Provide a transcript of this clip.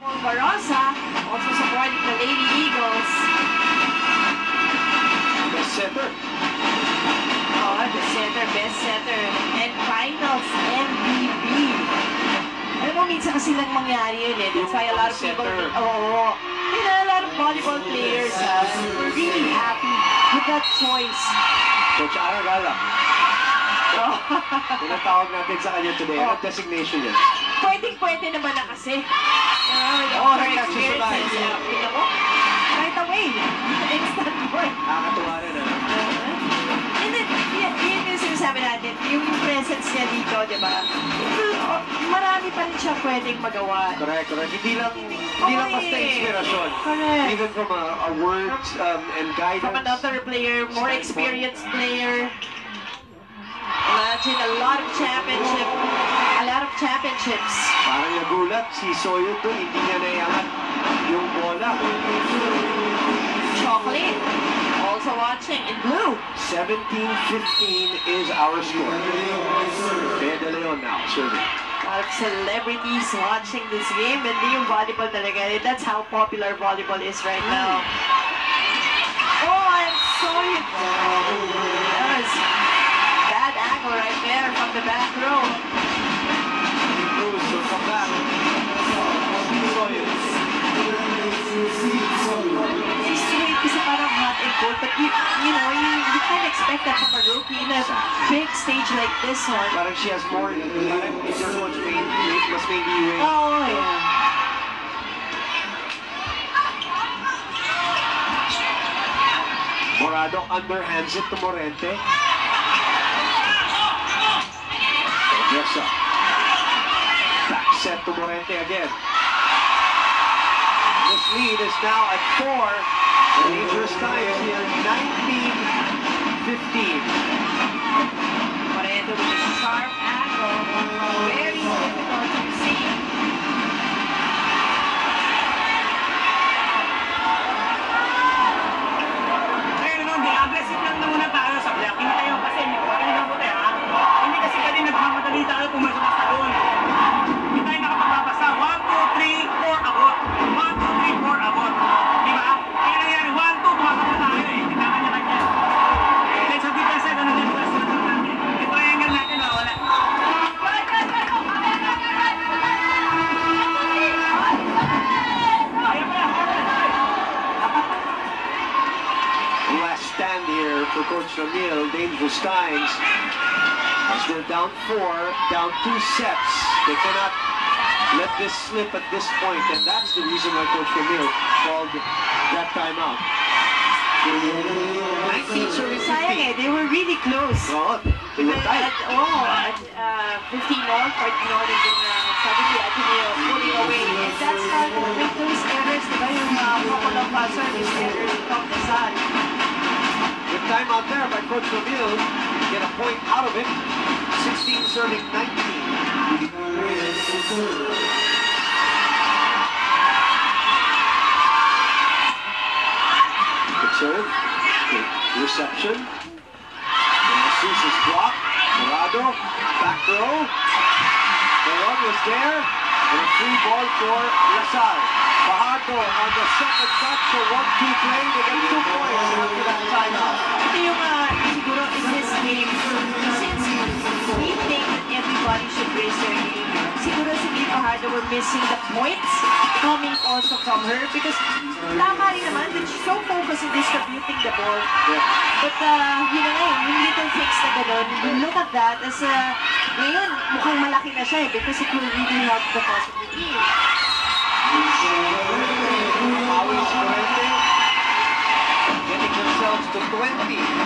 Barossa, also supporting the Lady Eagles. Best setter. Oh, the center, best setter. And finals MVP. Alam mo, minsan kasi lang mangyari yun eh. That's why a lot of people, a lot of volleyball players were really happy with that choice. Coach Aragala. Tinatawag natin sa kanya today. Ano designation yan? Pwedeng-pwede naman na kasi. Nag-catch Tingnan mo, right away. Instant point. Nakakatuwa rin, ano? And then, yun yung sinasabi natin, yung presence niya dito, di ba? Marami pa rin siya pwedeng magawa. Correct. Hindi lang basta inspirasyon. Correct. Even from a words and guidance. From another player, more experienced player. Imagine a lot of championships. Parang nagulat si Soyo doon, hindi niya naiangat yung bola. Chocolate, also watching in blue. 17-15 is our score. Bea De Leon now, serving. A lot of celebrities watching this game, and yung volleyball talaga. That's how popular volleyball is right now. Oh, I'm sorry. Yes. Bad angle right there from the back row. Cruz will come back. Soyo. It's sweet kasi parang hot and cold, but you can't expect that from a rookie in a big stage like this one. Parang she has more, parang it's her coach mas may leeway. Oh, yeah. Morado underhands it to Morente. Yes, sir. Back set to Morente again. This lead is now at 4. Dangerous times here, 19-15. Moreno with a sharp angle. Very difficult to see. Aggressive lang na muna tayo sa blocking tayo kasi pakinig mo tayo ha. Hindi kasi pwede nagmamadali tayo pumasok sa salon. Hindi tayo nakapagbabasa. 1, 2, 3, 4, abot. 1, 2, 3, 4, abot. Diba? Kaya nangyari, 1, 2, tumakot na tayo eh. Hindi kanya-kanya. Then sa defense side, ano din plus na natin. Ito yung angle natin, wala. Last stand here for Coach Ramil. Dangerous times. As they're down 4, down 2 sets. They cannot let this slip at this point, and that's the reason why Coach Ramil called that timeout. 19 serving 15. Sayang eh, they were really close. Oh, they were tight. At 15 all, 14 all, and then suddenly Ateneo pulling away. And that's how they make those errors, diba? Yung couple of service errors from the side. Good timeout there by Coach Ramil. Get a point out of it. 16 serving 19. Good serve. Good reception. Jesus is blocked. Morado. Back row. The run was there. And a free ball for Lasal. Fajardo on the second touch for 1-2 play. They get 2 points after that timeout. Ito yung siguro in this game, since we think that everybody should raise their game, siguro si Lee Fajardo were missing the points coming also from her because tama rin naman that she's so focused in distributing the ball. Yeah. But yun na nga yung little things na gano'n, you look at that as ngayon mukhang malaki na siya because it will really help the cause of the team. Always getting themselves to 20.